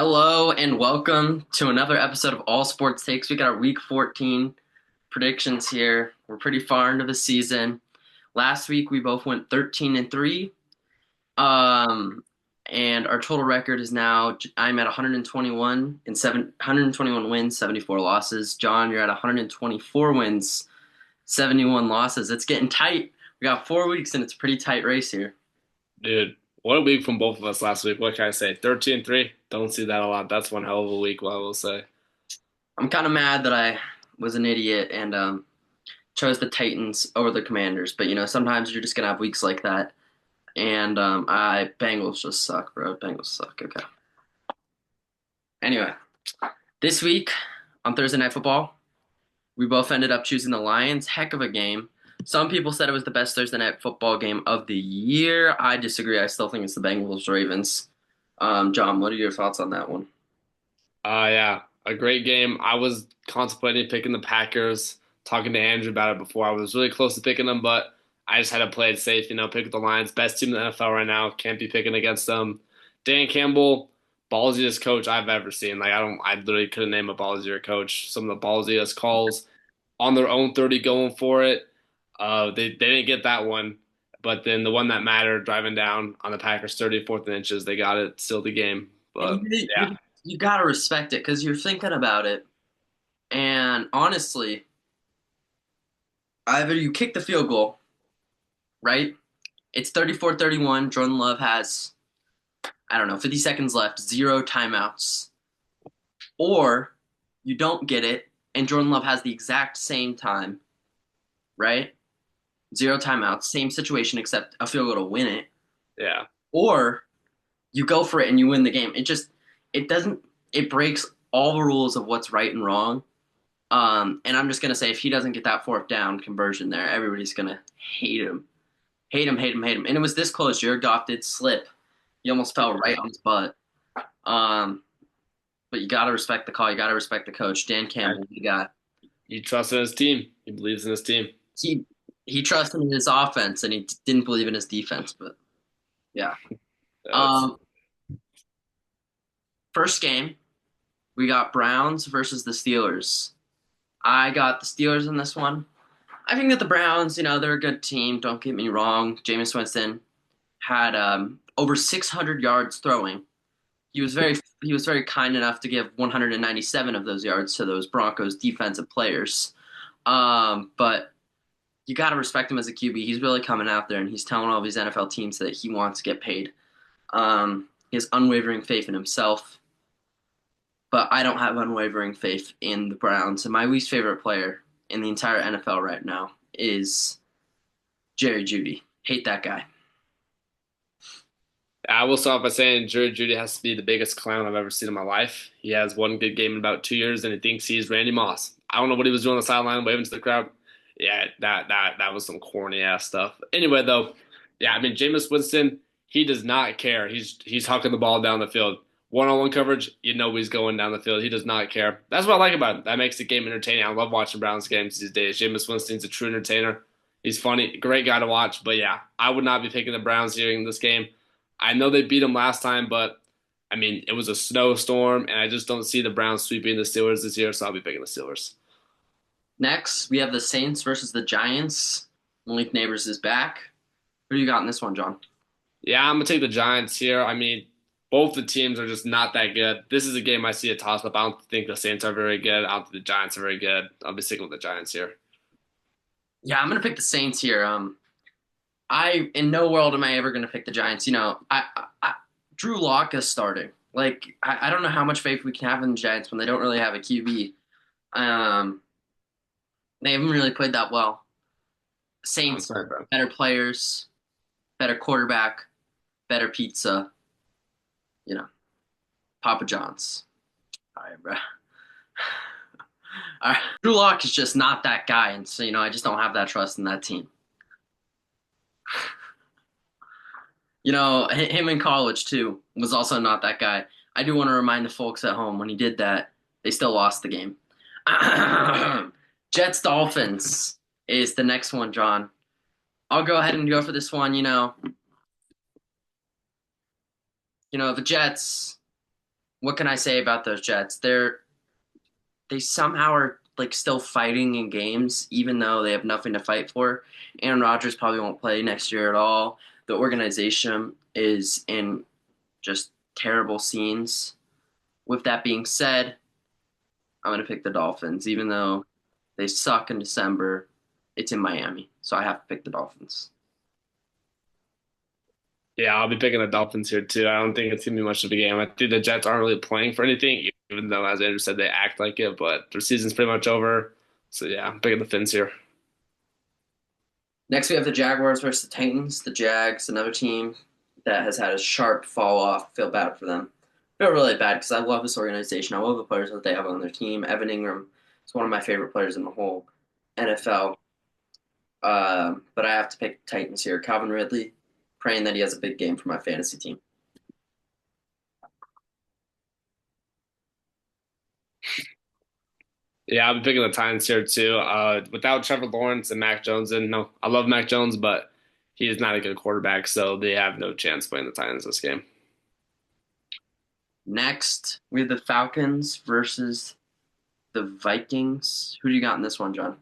Hello and welcome to another episode of All Sports Takes. We got our Week 14 predictions here. We're pretty far into the season. Last week we both went 13 and 3. Um, and our total record is now I'm at 121 and 121 wins, 74 losses. John, you're at 124 wins, 71 losses. It's getting tight. We got 4 weeks and it's a pretty tight race here. Dude, what a week from both of us last week. What can I say? 13-3. Don't see that a lot. That's one hell of a week, I will say. I'm kind of mad that I was an idiot and chose the Titans over the Commanders. But sometimes you're just gonna have weeks like that. And I Bengals just suck, bro. Bengals suck. Okay. Anyway, this week on Thursday Night Football, we both ended up choosing the Lions. Heck of a game. Some people said it was the best Thursday Night Football game of the year. I disagree. I still think it's the Bengals Ravens. John, what are your thoughts on that one? Yeah, a great game. I was contemplating picking the Packers, talking to Andrew about it before. I was really close to picking them, but I just had to play it safe, pick the Lions. Best team in the NFL right now. Can't be picking against them. Dan Campbell, ballsiest coach I've ever seen. I literally couldn't name a ballsier coach. Some of the ballsiest calls on their own 30 going for it. They didn't get that one, but then the one that mattered, driving down on the Packers 34th and inches, they got it, still the game. And But yeah, you gotta respect it because you're thinking about it. And honestly, either you kick the field goal, right? It's 34-31. Jordan Love has, I don't know, 50 seconds left, zero timeouts. Or you don't get it, and Jordan Love has the exact same time, right? Zero timeouts, same situation, except a field goal to win it. yeah, Or you go for it and you win the game. It doesn't, it breaks all the rules of what's right and wrong. And I'm just gonna say if he doesn't get that fourth down conversion there, everybody's gonna hate him. Hate him, hate him, hate him. And it was this close. Jared Goff did slip. He almost fell right on his butt. Um, but you gotta respect the call. You gotta respect the coach, Dan yeah. Campbell. You got He trusts in his team. He believes in his team. he he trusted in his offense and he didn't believe in his defense. But yeah. That's Um, First game, we got Browns versus the Steelers. I got the Steelers in this one. I think that the Browns, they're a good team. Don't get me wrong. Jameis Winston had over 600 yards throwing. He was very kind enough to give 197 of those yards to those Broncos defensive players. But you got to respect him as a QB. He's really coming out there and he's telling all these NFL teams that he wants to get paid. He has unwavering faith in himself, but I don't have unwavering faith in the Browns. And my least favorite player in the entire NFL right now is Jerry Jeudy. Hate that guy. I will start by saying Jerry Jeudy has to be the biggest clown I've ever seen in my life. He has one good game in about 2 years, and he thinks he's Randy Moss. I don't know what he was doing on the sideline, waving to the crowd. Yeah, that was some corny ass stuff. Anyway, though, yeah, I mean Jameis Winston, he does not care. He's hucking the ball down the field. One-on-one coverage, he's going down the field. He does not care. That's what I like about him. That makes the game entertaining. I love watching Browns games these days. Jameis Winston's a true entertainer. He's funny, great guy to watch. But yeah, I would not be picking the Browns here in this game. I know they beat them last time, but I mean, it was a snowstorm, and I just don't see the Browns sweeping the Steelers this year, so I'll be picking the Steelers. Next, we have the Saints versus the Giants. Malik Neighbors is back. Who do you got in this one, John? Yeah, I'm gonna take the Giants here. I mean, both the teams are just not that good. This is a game I see a toss-up. I don't think the Saints are very good. I don't think the Giants are very good. I'll be sticking with the Giants here. Yeah, I'm gonna pick the Saints here. I in no world am I ever gonna pick the Giants. Drew Lock is starting. Like, I don't know how much faith we can have in the Giants when they don't really have a QB. Um, they haven't really played that well. I'm Saints, sorry, bro. better players, better quarterback, better pizza. You know, Papa John's. All right, bro. All right. Drew Lock is just not that guy, and so I just don't have that trust in that team. Him in college too was also not that guy. I do want to remind the folks at home when he did that, they still lost the game. Jets Dolphins is the next one, John. I'll go ahead and go for this one. The Jets. what can I say about those Jets? They somehow are like still fighting in games, even though they have nothing to fight for. Aaron Rodgers probably won't play next year at all. The organization is in just terrible scenes. With that being said, I'm going to pick the Dolphins, even though they suck in December. It's in Miami, so I have to pick the Dolphins. Yeah, I'll be picking the Dolphins here too. I don't think it's gonna be much of a game. I think the Jets aren't really playing for anything, even though, as Andrew said, they act like it. But their season's pretty much over. So yeah, I'm picking the Fins here. Next, we have the Jaguars versus the Titans. The Jags, another team that has had a sharp fall off. Feel bad for them. Feel really bad because I love this organization. I love the players that they have on their team. Evan Ingram is one of my favorite players in the whole NFL. But I have to pick Titans here. Calvin Ridley, praying that he has a big game for my fantasy team. Yeah, I'll be picking the Titans here too. Without Trevor Lawrence and Mac Jones, and no, I love Mac Jones, but he is not a good quarterback, so they have no chance playing the Titans this game. Next, we have the Falcons versus the Vikings. Who do you got in this one, John?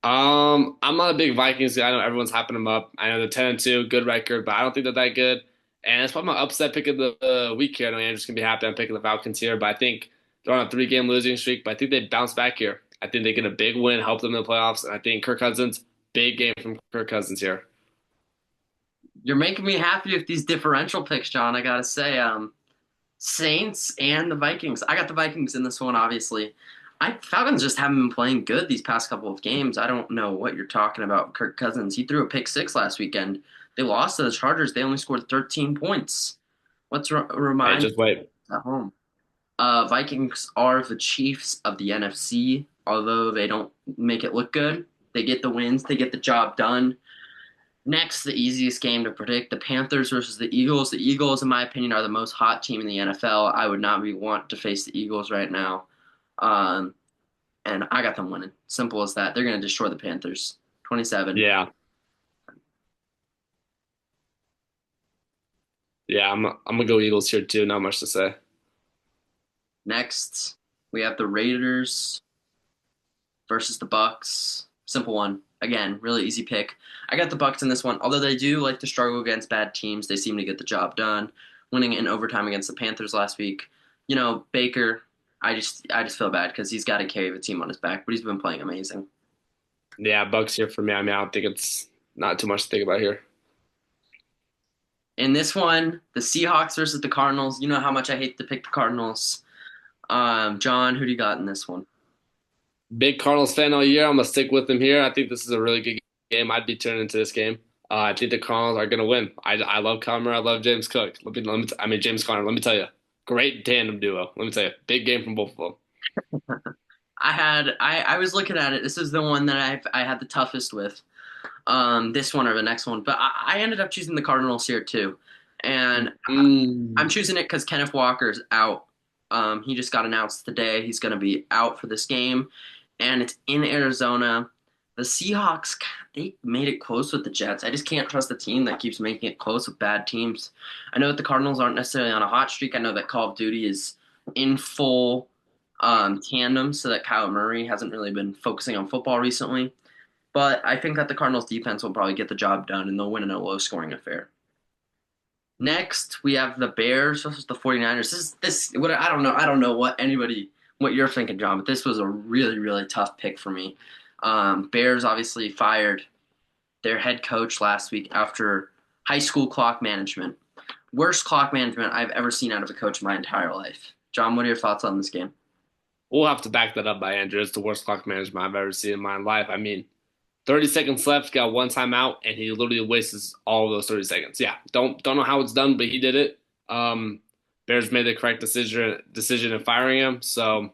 I'm not a big Vikings guy. I know everyone's hyping them up. I know they're 10-2, good record, but I don't think they're that good. And it's probably my upset pick of the week here. I know Andrew's gonna be happy I'm picking the Falcons here, but I think they're on a 3-game losing streak. But I think they bounce back here. I think they get a big win, help them in the playoffs, and I think Kirk Cousins, big game from Kirk Cousins here. You're making me happy with these differential picks, John. I gotta say, Saints and the Vikings. I got the Vikings in this one, obviously. Falcons just haven't been playing good these past couple of games. I don't know what you're talking about, Kirk Cousins. He threw a pick six last weekend. They lost to the Chargers. They only scored 13 points. Let's Hey, remind just wait. at home. Vikings are the Chiefs of the NFC. Although they don't make it look good, they get the wins. They get the job done. Next, the easiest game to predict: the Panthers versus the Eagles. The Eagles, in my opinion, are the most hot team in the NFL. I would not be want to face the Eagles right now. Um, and I got them winning. Simple as that. They're going to destroy the Panthers. 27. Yeah, yeah, I'm gonna go Eagles here too. Not much to say. Next, we have the Raiders versus the Bucks. Simple one. Again, really easy pick. I got the Bucks in this one. Although they do like to struggle against bad teams, they seem to get the job done. Winning in overtime against the Panthers last week. You know, Baker, I just feel bad because he's got to carry the team on his back, but he's been playing amazing. Yeah, Bucks here for me. I mean, I don't think it's not too much to think about here. In this one, the Seahawks versus the Cardinals. You know how much I hate to pick the Cardinals. John, who do you got in this one? Big Cardinals fan all year. I'm gonna stick with them here. I think this is a really good game. I'd be tuning into this game. I think the Cardinals are gonna win. I love Conner. I love James Cook. I mean James Conner. Let me tell you, great tandem duo. Let me tell you, big game from both of them. I was looking at it. This is the one that I had the toughest with. This one or the next one, but I ended up choosing the Cardinals here too, and I'm Mm. choosing it because Kenneth Walker's out. He just got announced today. He's going to be out for this game, and it's in Arizona. The Seahawks, they made it close with the Jets. I just can't trust the team that keeps making it close with bad teams. I know that the Cardinals aren't necessarily on a hot streak. I know that Call of Duty is in full tandem, so that Kyler Murray hasn't really been focusing on football recently. But I think that the Cardinals defense will probably get the job done and they'll win in a low scoring affair. Next, we have the Bears versus the 49ers. This what I don't know what you're thinking, John, but this was a really, really tough pick for me. Bears obviously fired their head coach last week after high school clock management. Worst clock management I've ever seen out of a coach in my entire life. John, what are your thoughts on this game? We'll have to back that up by Andrew. It's the worst clock management I've ever seen in my life. I mean, 30 seconds left, got one timeout, and he literally wastes all of those 30 seconds. Yeah, don't know how it's done, but he did it. Bears made the correct decision in firing him. So,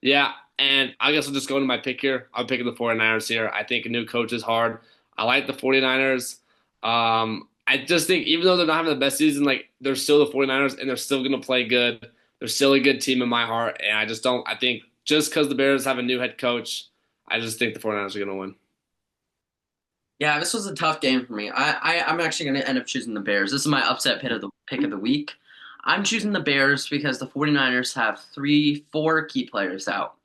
yeah, and I guess I'll just go into my pick here. I'm picking the 49ers here. I think a new coach is hard. I like the 49ers. I just think even though they're not having the best season, like they're still the 49ers and they're still going to play good. They're still a good team in my heart, and I just don't. I think just because the Bears have a new head coach, I just think the 49ers are going to win. Yeah, this was a tough game for me. I'm actually going to end up choosing the Bears. This is my upset pick of the week. I'm choosing the Bears because the 49ers have four key players out.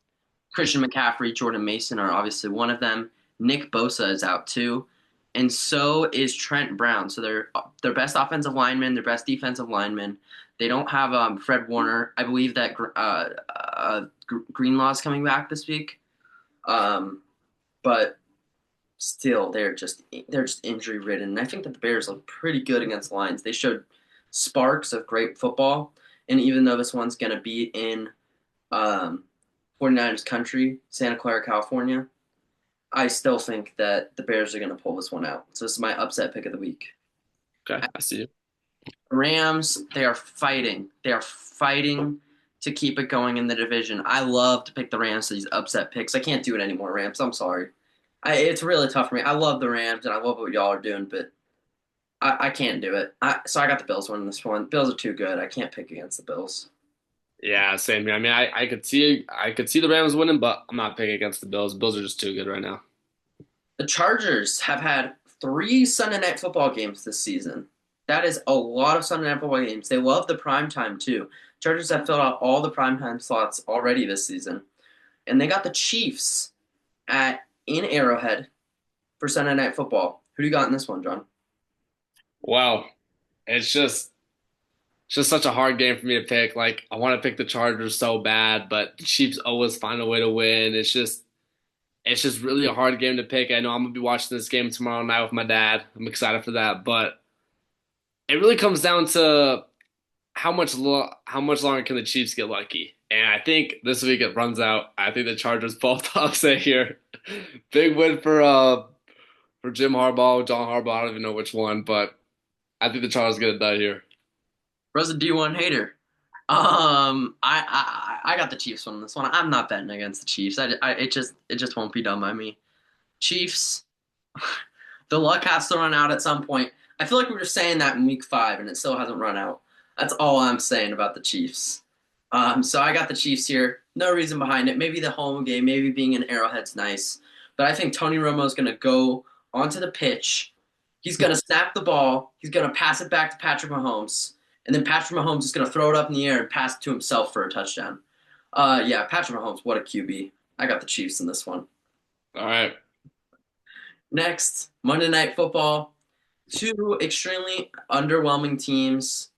Christian McCaffrey, Jordan Mason are obviously one of them. Nick Bosa is out too, and so is Trent Brown. So they're their best offensive lineman, their best defensive lineman. They don't have Fred Warner. I believe that Greenlaw's coming back this week, but still they're just injury ridden. And I think that the Bears look pretty good against Lions. They showed sparks of great football, and even though this one's going to be in um, 49ers country, Santa Clara, California, I still think that the Bears are going to pull this one out. So this is my upset pick of the week. Okay, I see you. Rams, they are fighting. They are fighting to keep it going in the division. I love to pick the Rams to these upset picks. I can't do it anymore, Rams. I'm sorry. It's really tough for me. I love the Rams and I love what y'all are doing, but I can't do it. So I got the Bills winning this one. Bills are too good. I can't pick against the Bills. Yeah, same here. I mean, I could see the Rams winning, but I'm not picking against the Bills. Bills are just too good right now. The Chargers have had three Sunday night football games this season. That is a lot of Sunday night football games. They love the prime time too. Chargers have filled out all the prime time slots already this season. And they got the Chiefs at in Arrowhead for Sunday night football. Who do you got in this one, John? Wow, it's just such a hard game for me to pick. Like, I want to pick the Chargers so bad, but the Chiefs always find a way to win. It's just really a hard game to pick. I know I'm gonna be watching this game tomorrow night with my dad. I'm excited for that, but it really comes down to how much longer can the Chiefs get lucky? And I think this week it runs out. I think the Chargers pull off the upset here. Big win for Jim Harbaugh, John Harbaugh. I don't even know which one, but I think the Chargers get it done here. Bro's a D1 hater. I got the Chiefs on this one. I'm not betting against the Chiefs. It just won't be done by me. Chiefs. The luck has to run out at some point. I feel like we were saying that in week 5, and it still hasn't run out. That's all I'm saying about the Chiefs. So I got the Chiefs here. No reason behind it. Maybe the home game, maybe being in Arrowhead's nice. But I think Tony Romo is going to go onto the pitch. He's going to snap the ball. He's going to pass it back to Patrick Mahomes. And then Patrick Mahomes is going to throw it up in the air and pass it to himself for a touchdown. Yeah, Patrick Mahomes, what a QB. I got the Chiefs in this one. All right. Next, Monday Night Football. Two extremely underwhelming teams.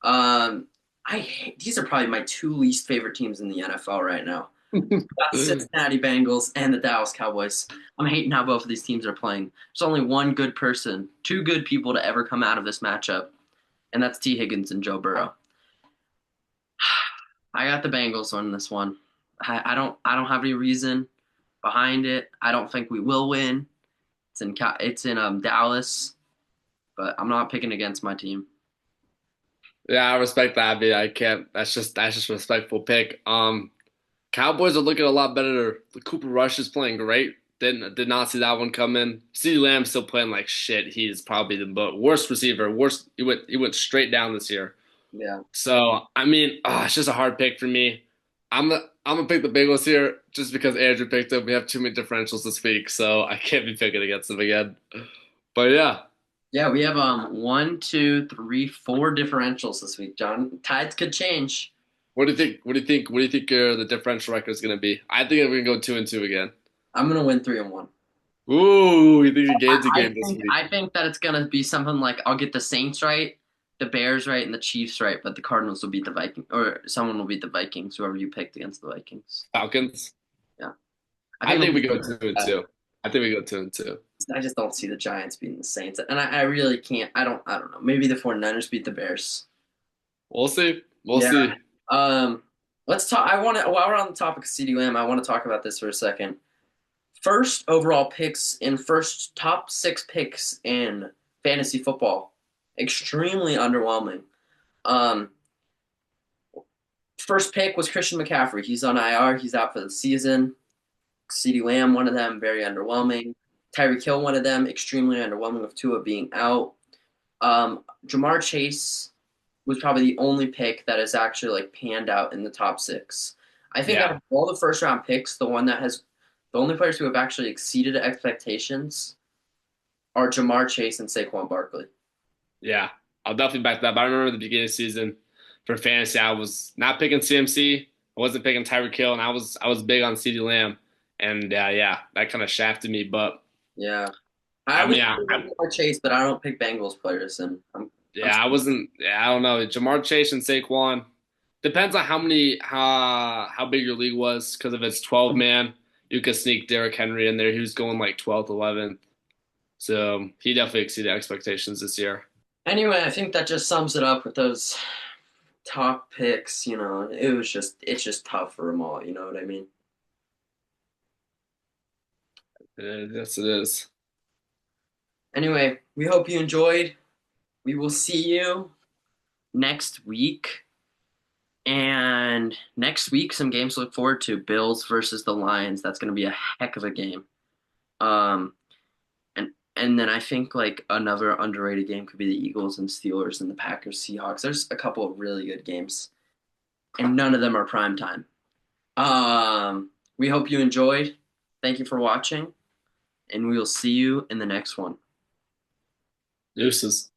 These are probably my two least favorite teams in the NFL right now. Got the Cincinnati Bengals and the Dallas Cowboys. I'm hating how both of these teams are playing. There's only one good person, two good people to ever come out of this matchup, and that's T. Higgins and Joe Burrow. I got the Bengals on this one. I don't have any reason behind it. I don't think we will win. It's in Dallas, but I'm not picking against my team. Yeah, I respect that. I mean, I can't. That's just a respectful pick. Cowboys are looking a lot better. The Cooper Rush is playing great. Did not see that one coming. CeeDee Lamb's still playing like shit. He's probably the worst receiver. Worst. He went straight down this year. Yeah. So I mean, it's just a hard pick for me. I'm gonna pick the Bengals here just because Andrew picked them. We have too many differentials this week, so I can't be picking against them again. But yeah, Yeah, we have one, two, three, four differentials this week, John. Tides could change. what do you think? What do you think? What do you think the differential record is gonna be? I think we're gonna go 2-2 again. I'm gonna win 3-1. Ooh, you think you gains a I game this think week? I think that it's gonna be something like I'll get the Saints right, the Bears right, and the Chiefs right, but the Cardinals will beat the Vikings, or someone will beat the Vikings, whoever you picked against the Vikings. Falcons. Yeah, I I think think it'll we be go close. 2-2. I think we go 2-2. I just don't see the Giants beating the Saints, and I really can't. I don't know. Maybe the 49ers beat the Bears. We'll see. We'll Yeah. see. Um, let's talk. I want to. While we're on the topic of CeeDee Lamb, I want to talk about this for a second. First overall picks in first top 6 picks in fantasy football. Extremely underwhelming. Um, First pick was Christian McCaffrey. He's on IR. He's out for the season. CeeDee Lamb, one of them, very underwhelming. Tyreek Hill, one of them, extremely underwhelming with Tua being out. Jamar Chase was probably the only pick that has actually like panned out in the top 6. I think out Yeah. of all the first round picks, the only players who have actually exceeded expectations are Jamar Chase and Saquon Barkley. Yeah. I'll definitely back that. But I remember the beginning of the season, for fantasy, I was not picking CMC. I wasn't picking Tyreek Hill, and I was big on CeeDee Lamb, and yeah, that kind of shafted me. But Yeah. I I was mean, thinking Jamar Chase, but I don't pick Bengals players, and I'm yeah, I wasn't. Yeah, I don't know. Jamar Chase and Saquon depends on how big your league was. Because if it's 12 man, you could sneak Derrick Henry in there. He was going like 12th, 11th, so he definitely exceeded expectations this year. anyway. I think that just sums it up with those top picks. It's just tough for them all. You know what I mean? Yes, it is. Anyway, we hope you enjoyed. We will see you next week. And next week, some games to look forward to. Bills versus the Lions. That's going to be a heck of a game. Um, and then I think like another underrated game could be the Eagles and Steelers and the Packers Seahawks. There's a couple of really good games, and none of them are prime time. We hope you enjoyed. Thank you for watching, and we will see you in the next one. Deuces.